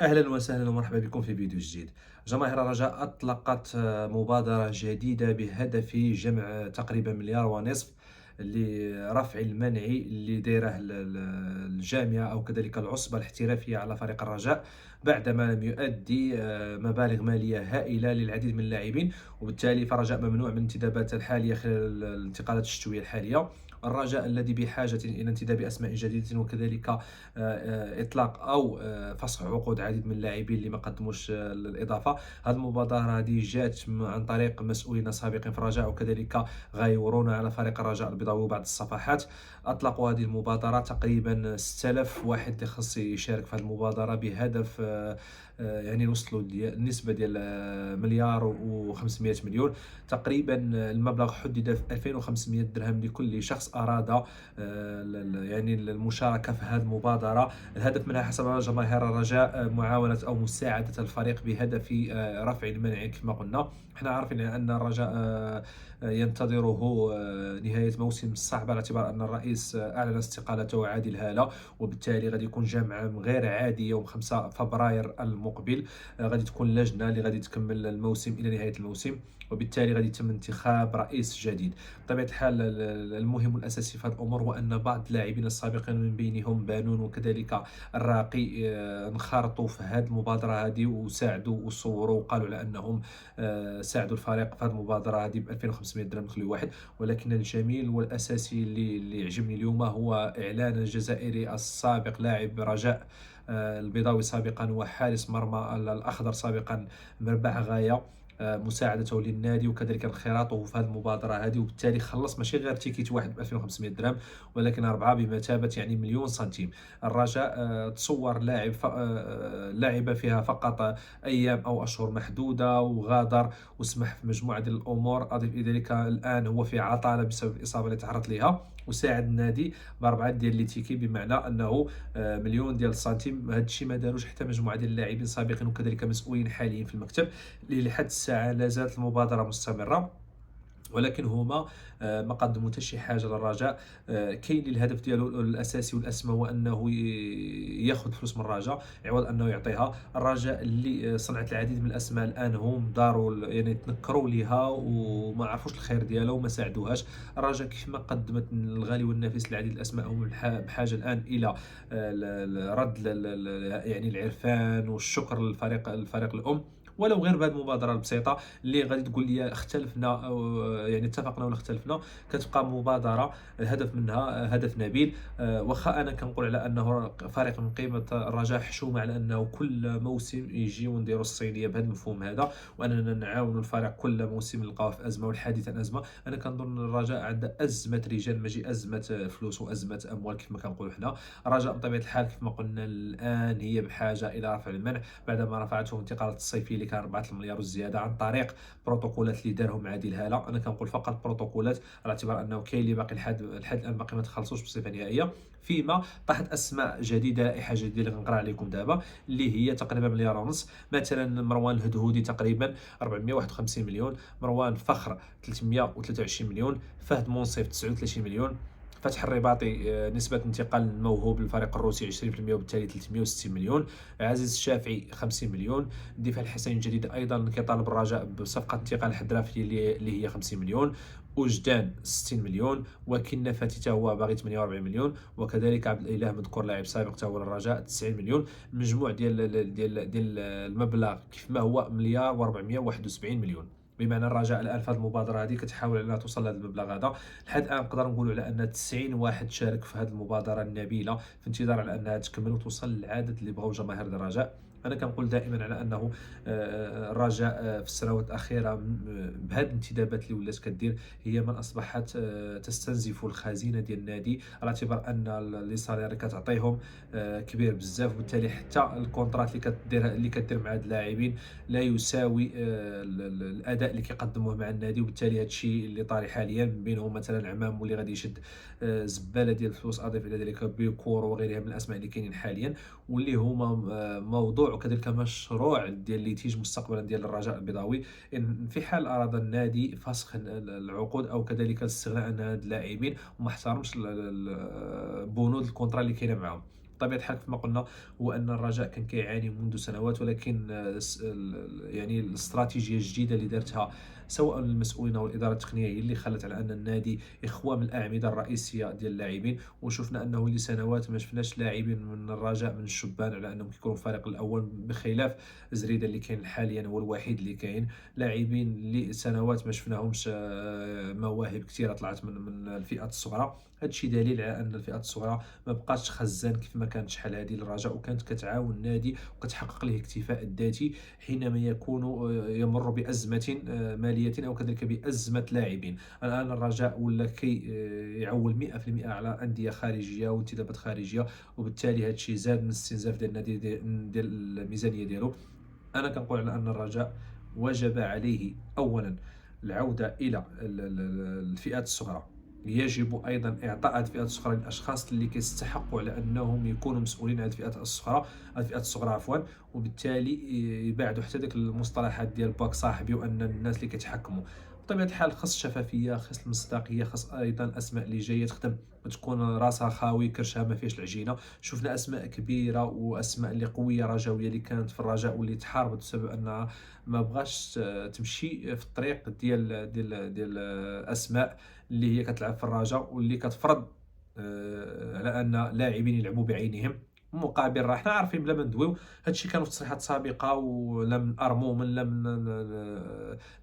أهلا وسهلا ومرحبا بكم في فيديو جديد. جماهير الرجاء أطلقت مبادرة جديدة بهدف جمع تقريبا مليار ونصف لرفع المنعي اللي دايره الجامعة أو كذلك العصبة الاحترافية على فريق الرجاء، بعدما لم يؤدي مبالغ مالية هائلة للعديد من اللاعبين. وبالتالي فرجاء ممنوع من الانتدابات الحالية خلال الانتقالات الشتوية الحالية. الرجاء الذي بحاجة إلى انتداب أسماء جديدة وكذلك إطلاق أو فسخ عقود عديد من اللاعبين اللي ما قدموش الإضافة. هذه المبادرة هذه جات عن طريق مسؤولين سابقين في الرجاء وكذلك غيورون على فريق الرجاء البيضاوي بعض الصفحات. أطلقوا هذه المبادرة تقريبا 6000 واحد اللي خص يشارك في هذه المبادرة بهدف يعني وصلوا النسبة ديال مليار و500 مليون تقريبا. المبلغ حدد في 2500 درهم لكل شخص أراد يعني المشاركة في هذه المبادرة. الهدف منها حسب جماهير الرجاء معاونة أو مساعدة الفريق بهدف رفع المنع كما قلنا. احنا عارفين أن الرجاء ينتظره نهاية موسم صعب، على اعتبار أن الرئيس أعلن استقالته عادل هالة، وبالتالي غادي يكون جمع غير عادي يوم 5 فبراير المقبل. غادي تكون لجنة اللي غادي تكمل الموسم إلى نهاية الموسم، وبالتالي غادي يتم انتخاب رئيس جديد. بطبيعة الحال المهم الأساسي في هذه الأمور هو أن بعض اللاعبين السابقين من بينهم بانون وكذلك الراقي انخرطوا في هذه المبادرة هذه وساعدوا وصوروا وقالوا على أنهم ساعدوا الفريق في هذه المبادرة هذه ب 2500 درهم لكل واحد. ولكن الجميل والأساسي اللي يعجبني اليوم هو إعلان الجزائري السابق لاعب رجاء البيضاوي سابقا وحارس مرمى الأخضر سابقا مربع غاية، مساعدته للنادي وكذلك انخراطه في هذه المبادرة هذه، وبالتالي خلص ماشي غير تيكيت واحد ب 2500 درهم ولكن أربعة بمثابة يعني مليون سنتيم. الرجاء تصور لاعب لعب فيها فقط أيام أو أشهر محدودة وغادر وسمح في مجموعة ديال الأمور. أضف إلى ذلك الآن هو في عطلة بسبب الإصابة اللي تعرض لها، وساعد النادي بأربعة ديال لي تيكي، بمعنى أنه مليون ديال السنتيم. هذا الشيء ما داروش حتى مجموعة ديال اللاعبين سابقين وكذلك مسؤولين حاليين في المكتب، اللي لحد الساعة لا زالت المبادرة مستمرة، ولكن هما ما قدموا حتى شي حاجه للرجاء. كاين اللي الهدف ديالو الاساسي والاسمى هو انه ياخذ فلوس من الرجاء عوض انه يعطيها. الرجاء اللي صنعت العديد من الاسماء الان هم داروا يعني تنكروا ليها وما عرفوش الخير ديالها وما ساعدوهاش. الرجاء كيف ما قدمت الغالي والنفيس لعديد الاسماء هم بحاجه الان الى رد يعني العرفان والشكر للفريق الام، ولو غير بهذه المبادره البسيطه اللي غادي تقول لي اختلفنا أو يعني اتفقنا ولا اختلفنا. كتبقى مبادره الهدف منها هدف نبيل. واخا انا كنقول على انه فريق من قيمه الرجاء حشومه على انه كل موسم يجي ونديروا الصينيه بهذا المفهوم هذا، واننا نعاونوا الفريق كل موسم نلقاوه في ازمه والحديث عن ازمه. انا كنظن الرجاء عنده ازمه رجال ماشي ازمه فلوس وازمه اموال كما كنقولوا حنا. الرجاء بطبيعه الحال كما قلنا الان هي بحاجه الى رفع المنع بعدما رفعته انتقالات الصيفي اللي كان 4 المليار والزياده عن طريق بروتوكولات اللي دارهم عادل هاله. انا كنقول فقط بروتوكولات على اعتبار انه كاين اللي باقي لحد الان باقي ما تخلصوش بصفه نهائيه. فيما طاحت اسماء جديده، لائحه جديده اللي غنقرا عليكم دابا اللي هي تقريبا مليار ونص. مثلا مروان الهدهودي تقريبا 451 مليون، مروان فخر 323 مليون، فهد منصف 39 مليون، فتح الرباطي نسبة انتقال الموهوب للفريق الروسي 20% وبالتالي 360 مليون، عزيز الشافعي 50 مليون، الدفاع الحسين الجديد ايضا كيطالب الرجاء بصفقة انتقال الحرافي اللي هي 50 مليون، وجدان 60 مليون، وكنا فاتي هو باغي 48 مليون، وكذلك عبد الاله مذكور لاعب سابق تا هو للرجاء 90 مليون. مجموع ديال المبلغ كيف ما هو مليار و471 مليون. بمعنى الرجاء الان في هذه المبادره هذه كتحاول انها توصل لهذا المبلغ هذا. لحد الان نقدر نقولوا على ان 90 واحد شارك في هذه المبادره النبيله في انتظار على انها تكمل وتوصل للعدد اللي بغاو جماهير الرجاء. انا كنقول دائما على انه الرجاء في السنوات الاخيره بهذه الانتدابات اللي ولات كدير هي من اصبحت تستنزف الخزينه ديال النادي، على اعتبار ان لي سالير كتعطيهم كبير بزاف، وبالتالي حتى الكونترات اللي كدير مع هاد اللاعبين لا يساوي الاداء اللي كيقدموه مع النادي. وبالتالي هذا الشيء اللي طاري حاليا من بينهم مثلا عمام واللي غادي يشد زباله ديال الفلوس، اضيف الى ذلك بيكور وغيرها من الاسماء اللي كاينين حاليا، واللي هما موضوع وكذلك مشروع ديال ليتيج مستقبلا ديال الرجاء البيضاوي. ان في حال اراد النادي فسخ العقود او كذلك الاستغناء عن هاد اللاعبين وما احترمش بنود الكونترا اللي كاينه معاهم. بطبيعة الحال كما قلنا هو أن الرجاء كان كيعاني منذ سنوات، ولكن يعني الاستراتيجية الجديدة اللي دارتها سواء المسؤولين أو الإدارة التقنية هي اللي خلت على أن النادي يخوى من الأعمدة الرئيسية ديال اللاعبين. وشفنا أنه لسنوات ما شفناش لاعبين من الرجاء من الشبان على أنهم كيكونوا في الفريق الأول، بخلاف زريدة اللي كاين حاليا هو الوحيد اللي كاين. لاعبين اللي سنوات ما شفناهمش، مواهب كثيرة طلعت من الفئات الصغرى. هادشي دليل على أن الفئات الصغرى ما بقاتش خزان كيف ما كانت شحال هذه للرجاء، وكانت كتعاون النادي وكتحقق له الاكتفاء الذاتي حينما يكون يمر بأزمة مالية أو كذلك بأزمة لاعبين. الآن الرجاء ولا كي يعول 100% على أندية خارجية وانتدابات خارجية، وبالتالي هذا الشيء زاد من الاستنزاف ديال النادي ديال الميزانية ديالو. أنا كنقول على أن الرجاء وجب عليه أولا العودة إلى الفئات الصغرى. يجب أيضا إعطاء هذه الفئات الصغرى للأشخاص اللي كيستحقوا على أنهم يكونوا مسؤولين عن الفئات الصغرى عفوا. وبالتالي يبعدوا حتى ديك المصطلحات ديال باك صاحبي وأن الناس اللي كيتحكموا. بطبيعة الحال خص الشفافية، خص المصداقية، خص أيضا الأسماء اللي جاية تخدم تكون راسها خاوي كرشها ما فيهش العجينة. شفنا أسماء كبيرة وأسماء اللي قوية رجاوية اللي كانت في الرجاء واللي تحاربت بسبب أنها ما بغاش تمشي في الطريق ديال أسماء اللي هي كتلعب في الرجاء واللي كتفرض على أن لاعبين يلعبوا بعينهم. مقابل راه حنا عارفين بلا ما ندويو هادشي كانوا في تصريحات سابقه، ولا من ارمومن لا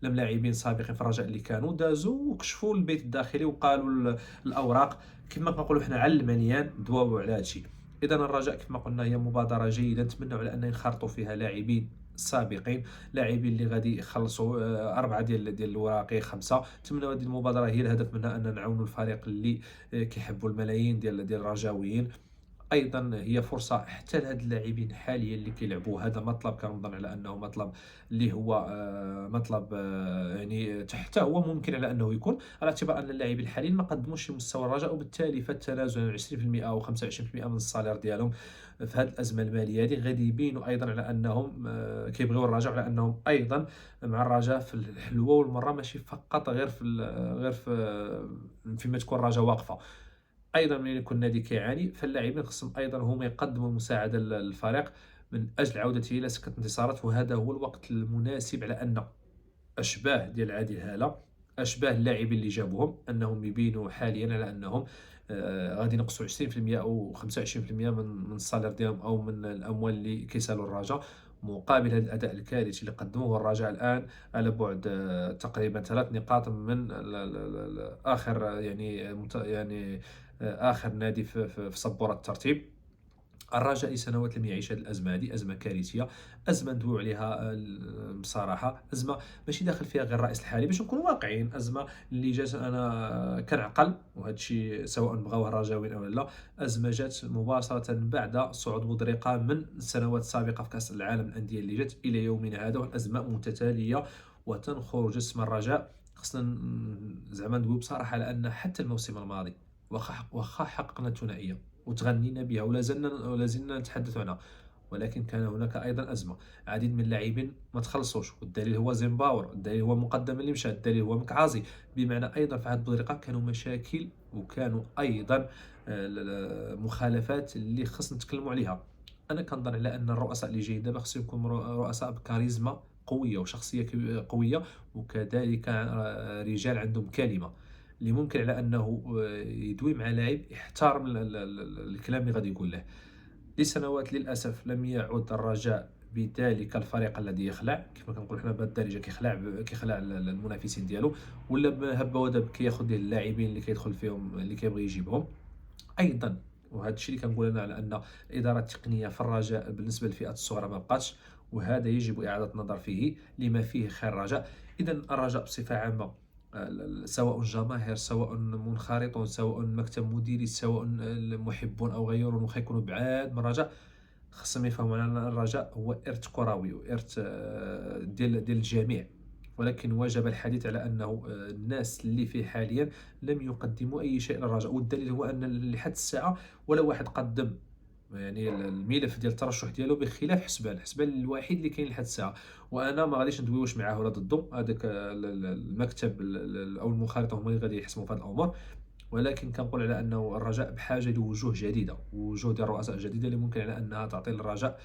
من لاعبين سابقين في الرجاء اللي كانوا دازوا وكشفوا البيت الداخلي وقالوا الاوراق كما كنقولوا حنا على المليان دواو على هادشي. اذا الرجاء كما قلنا هي مبادره جيده، نتمنوا على ان ينخرطوا فيها لاعبين سابقين، لاعبين اللي غادي يخلصوا اربعه ديال الوراقي خمسه. نتمنوا هذه المبادره هي الهدف منها ان نعاونوا الفريق اللي كيحبوا الملايين ديال الرجاويين. ايضا هي فرصه حتى لهاد اللاعبين حاليا اللي كيلعبوا. هذا مطلب كنظن على انه مطلب اللي هو مطلب يعني حتى هو ممكن على انه يكون، على اعتبار ان اللاعبين الحاليين ما قدموش لمستوى الرجاء، وبالتالي فالتنازل عن 20% او 25% من الصالير ديالهم في هذه الازمه الماليه هذه غادي يبينوا ايضا على انهم كيبغيو الرجاء، على انهم ايضا مع الرجاء في الحلوه والمره، ماشي فقط غير في غير في فيما تكون الرجاء واقفه. ايضا من يكون النادي كيعاني فاللاعبين خصهم ايضا هما يقدموا المساعده للفريق من اجل عودته الى سكه انتصارات. وهذا هو الوقت المناسب على ان اشباه ديال عادل هاله، اشباه اللاعبين اللي جابوهم، انهم يبينوا حاليا على انهم غادي ينقصوا 20% او 25% من الصالير ديالهم او من الاموال اللي كيسالوا الرجاء، مقابل هذا الاداء الكارثي اللي قدموه الرجاء الان على بعد تقريبا 3 نقاط من اخر يعني اخر نادي في سبوره الترتيب. الرجاء لسنوات لم يعيش هذه الازمه، هذه ازمه كارثيه، ازمه ندويو عليها بصراحه، ازمه ماشي داخل فيها غير الرئيس الحالي باش نكونوا واقعيين، ازمه اللي جات انا كنعقل وهذا الشيء سواء بغاوه الرجاويين او لا، ازمه جات مباشره بعد صعود بودريقه من السنوات السابقه في كاس العالم الانديه اللي جات الى يومنا هذا، والازمه متتاليه وتنخر جسم الرجاء. خصنا زعما ندويو بصراحه على ان حتى الموسم الماضي واخا حققنا الثنائيه وتغنينا بها ولا زلنا نتحدث عنها، ولكن كان هناك ايضا ازمه، عديد من اللاعبين ما تخلصوش، والدليل هو زيمباور، الدليل هو مقدم اللي مشى، الدليل هو مكعازي. بمعنى ايضا في هذه البطريقه كانوا مشاكل وكانوا ايضا مخالفات اللي خصنا نتكلموا عليها. انا كنظن على ان الرؤساء اللي جايين دابا خصهم يكونوا رؤساء بكاريزما قويه وشخصيه قويه، وكذلك رجال عندهم كلمه، اللي ممكن على انه يدوي مع لاعب يحترم الكلام اللي غادي يقول له. لسنوات للاسف لم يعد الرجاء بذلك الفريق الذي يخلع، كما كنقول حنا بالدارجه كيخلع المنافسين ديالو، ولا هبه ودب كياخذ ديال اللاعبين اللي كيدخل فيهم اللي كيبغي يجيبهم. ايضا وهذا الشيء اللي كنقول انا على ان الاداره التقنيه في الرجاء بالنسبه للفئات الصغرى ما بقاتش، وهذا يجب اعاده النظر فيه لما فيه خير الرجاء. اذا الرجاء بصفه عامه سواء جماهير سواء منخرطون سواء مكتب مديري سواء محبون او غيرهم واخا يكونوا بعاد من الرجاء، خصهم يفهموا ان الرجاء هو ارث كروي وارث ديال الجميع، ولكن وجب الحديث على انه الناس اللي فيه حاليا لم يقدموا اي شيء للرجاء، والدليل هو ان لحد الساعه ولا واحد قدم يعني الملف ديال الترشح ديالو، بخلاف حسبان الوحيد اللي كاين لحد الساعه. وانا ما غاديش ندوي واش معاه ولا ضده، هذاك المكتب او المخالطه هما اللي غادي يحسموا في هذه الامور، ولكن كنقول على أنه الرجاء بحاجة لوجوه جديدة، وجوه ديال رؤساء جديدة اللي ممكن على أنها تعطي للرجاء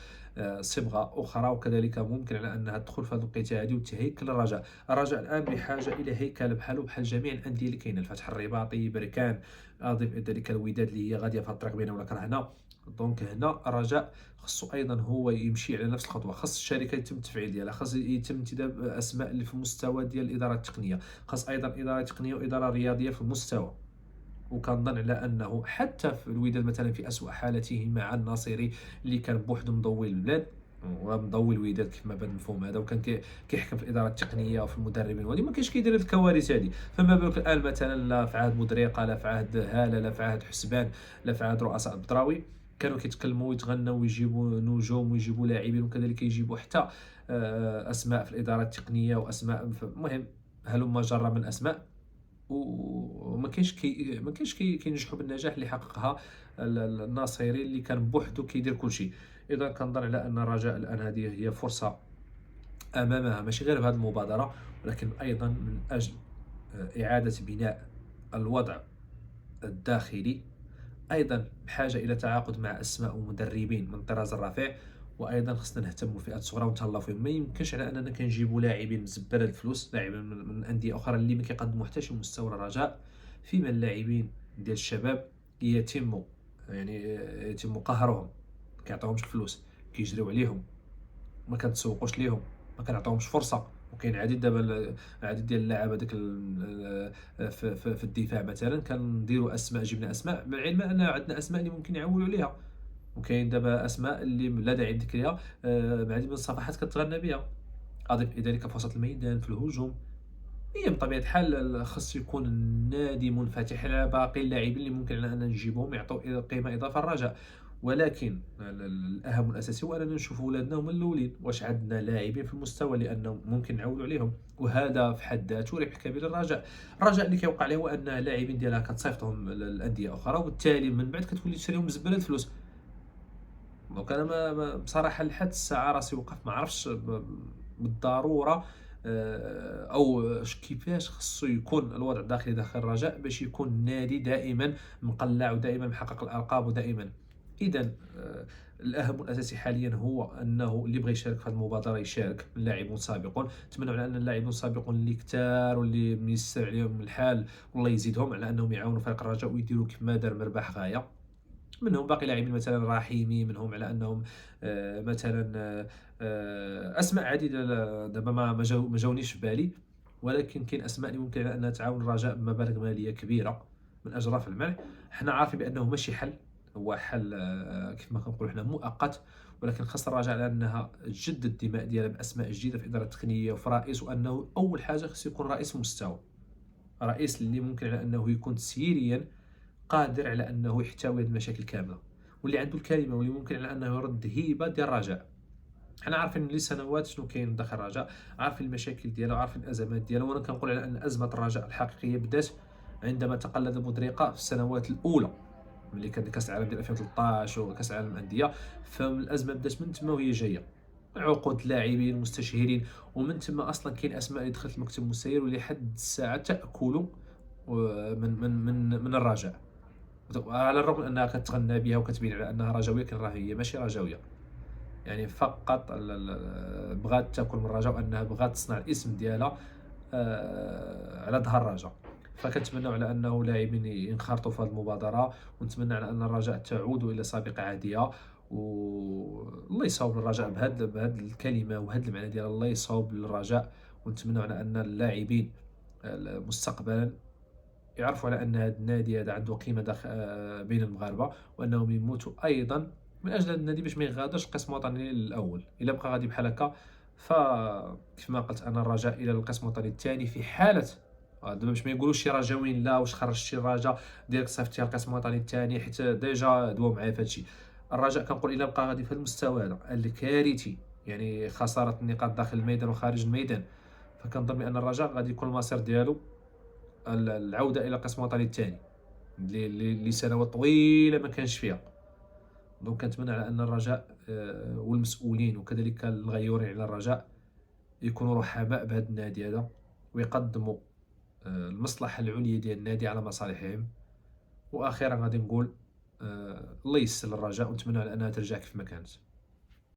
صبغة أخرى، وكذلك ممكن على أنها تدخل في هذه الوقيتة هذه وتهيكل الرجاء. الرجاء الآن بحاجة إلى هيكلة بحالو بحال جميع الأندية اللي كاينة، الفتح الرباطي، بركان، أضف إلى ذلك الوداد اللي هي غادية في الطريق بيننا ولا كرهنا. دونك هنا الرجاء خصو ايضا هو يمشي على نفس الخطوه، خاص الشركه يتم التفعيل ديالها، خاص يتم انتداب اسماء اللي في المستوى ديال الاداره التقنيه، خاص ايضا اداره تقنيه واداره رياضيه في المستوى. وكنظن على انه حتى في الوداد مثلا في اسوء حالته مع الناصري اللي كان بوحدو مضوي البلاد ومضوي الوداد كيف ما بان المفهوم هذا، وكان كيحكم في الاداره التقنيه وفي المدربين، وهذه ما كاينش كيدير هذه الكوارث هذه. فما بالك الان مثلا لا في عهد بودريقه، لا في عهد هاله، لا في عهد حسبان، لا في عهد رؤساء البدراوي، كانوا كيتكلموا ويتغنوا ويجيبوا نجوم ويجيبوا لاعبين، وكذلك يجيبوا حتى اسماء في الاداره التقنيه واسماء المهم هلم جرة من اسماء، وما كاينش ما كاينش كينجحوا بالنجاح اللي حققها الناصيري اللي كان بوحدو كيدير كل شيء. اذا كنظن على ان الرجاء الان هذه هي فرصه امامها، ماشي غير بهذه المبادره ولكن ايضا من اجل اعاده بناء الوضع الداخلي، ايضا بحاجه الى تعاقد مع اسماء ومدربين من الطراز الرفيع، وايضا خصنا نهتموا بالفئات الصغرى ونتهلاو فيهم. ما يمكنش على اننا كنجيبوا لاعبين مزبره الفلوس، لاعبين من انديه اخرى اللي ما كيقدموا حتى شي مستوى الرجاء، فيما اللاعبين ديال الشباب يتم يتم قهرهم، ما كيعطيوهمش الفلوس، كيجريو عليهم، ما كنتسوقوش ليهم، ما كنعطيوهمش فرصه. وكاين العديد دابا العديد ديال اللاعب هذاك في الدفاع مثلا كنديروا اسماء، جبنا اسماء مع العلم ان عندنا اسماء اللي ممكن يعولوا عليها، وكاين دابا اسماء اللي لا داعي لذكرها مع العديد من الصفحات كتغنى بها. اضف الى ذلك في وسط الميدان في الهجوم، هي بطبيعه الحال خص يكون النادي منفتح على باقي اللاعبين اللي ممكن على ان نجيبهم يعطوا قيمه اضافه للرجاء. ولكن الاهم والاساسي هو اننا نشوفوا ولادنا هما الاولين، واش عندنا لاعبين في المستوى لانه ممكن نعولوا عليهم، وهذا في حد ذاته ربح كبير للرجاء. الرجاء اللي كيوقع عليه هو ان اللاعبين ديالها كتصيفطهم الانديه اخرى، وبالتالي من بعد كتولي تشريهم بزباله الفلوس. دونك انا بصراحه لحد الساعه راسي وقف ما عرفتش بالضروره او كيفاش خصو يكون الوضع الداخلي داخل الرجاء باش يكون النادي دائما مقلع ودائما محقق الالقاب ودائما. اذا الاهم والاساسي حاليا هو انه اللي بغى يشارك في هذه المبادره يشارك من لاعبون سابقون. نتمنى على ان اللاعبون السابقون اللي كثار واللي ميسر عليهم الحال والله يزيدهم على انهم يعاونوا فريق الرجاء ويديروا كيف ما دار مرباح غايه. منهم باقي لاعبين مثلا رحيمي، منهم على انهم مثلا اسماء عديده دابا ما جاونيش في بالي، ولكن كاين اسماء اللي ممكن على انها تعاون الرجاء بمبالغ ماليه كبيره من اجل رفع المنع. حنا عارفين بانه ماشي حل، هو حل كيف ما كنقولوا حنا مؤقت، ولكن خاص الرجاء على انها تجدد الدماء ديالها باسماء جديده في اداره تقنيه وفي رئيس، وانه اول حاجه خص يكون رئيس مستوى، رئيس اللي ممكن على انه يكون تسييريا قادر على انه يحتوي هذه المشاكل كامله، واللي عنده الكلمه، واللي ممكن على انه يرد هيبه ديال الرجاء. حنا عارفين لسنوات شنو كاين داخل الرجاء، عارفين المشاكل ديالو، عارفين الازمات ديالو. وانا كنقول على ان ازمه الرجاء الحقيقيه بدات عندما تقلد بودريقه في السنوات الاولى، ملي كان كاس العالم ديال 2013 وكاس العالم للانديه، فالازمه بدات من تما وهي جايه، عقود لاعبين مستشهرين، ومن تما اصلا كاين اسماء اللي دخلت المكتب المسير واللي حد الساعه تاكل من الرجاء، على الرغم من انها كتغنى بها وكتبين على انها رجويه، لكن راه هي ماشي رجويه، يعني فقط بغات تاكل من الرجاء، وانها بغات تصنع الاسم ديالها على ظهر الرجاء. فكنتمنى على انه لاعبين ينخرطوا في هذه المبادره، ونتمنى على ان الرجاء تعود الى سابق عهدها، والله يصاوب الرجاء بهذه الكلمه وهذا المعنى ديال الله يصاوب للرجاء. ونتمنى على ان اللاعبين مستقبلا يعرفوا على ان هذا النادي هذا عنده قيمه داخل بين المغاربه، وانهم يموتوا ايضا من اجل هذا النادي باش ما يغادرش القسم الوطني الاول. الا بقى غادي بحال هكا فكيف ما قلت انا الرجاء الى القسم الوطني الثاني في حاله دابا باش ما يقولوش شي رجاويين لا واش خرجتي الرجاء ديالك صيفطتي القسم الوطني الثاني، حيت ديجا دواو معايا في هادشي. الرجاء كنقول الا بقى غادي في هذا المستوى هذا الكارثي، يعني خساره النقاط داخل الميدان وخارج الميدان، فكنظن بان الرجاء غادي يكون المصير ديالو العوده الى القسم الوطني الثاني اللي سنوات طويله ما كانش فيها. دونك كنتمنى على ان الرجاء والمسؤولين وكذلك الغيورين على الرجاء يكونوا رحماء بهذا النادي هذا، ويقدموا المصلحه العليا ديال النادي على مصالحهم، وأخيرًا غادي نقول الله ييسر الرجاء ونتمنى على أنها ترجع كيف ما كانت.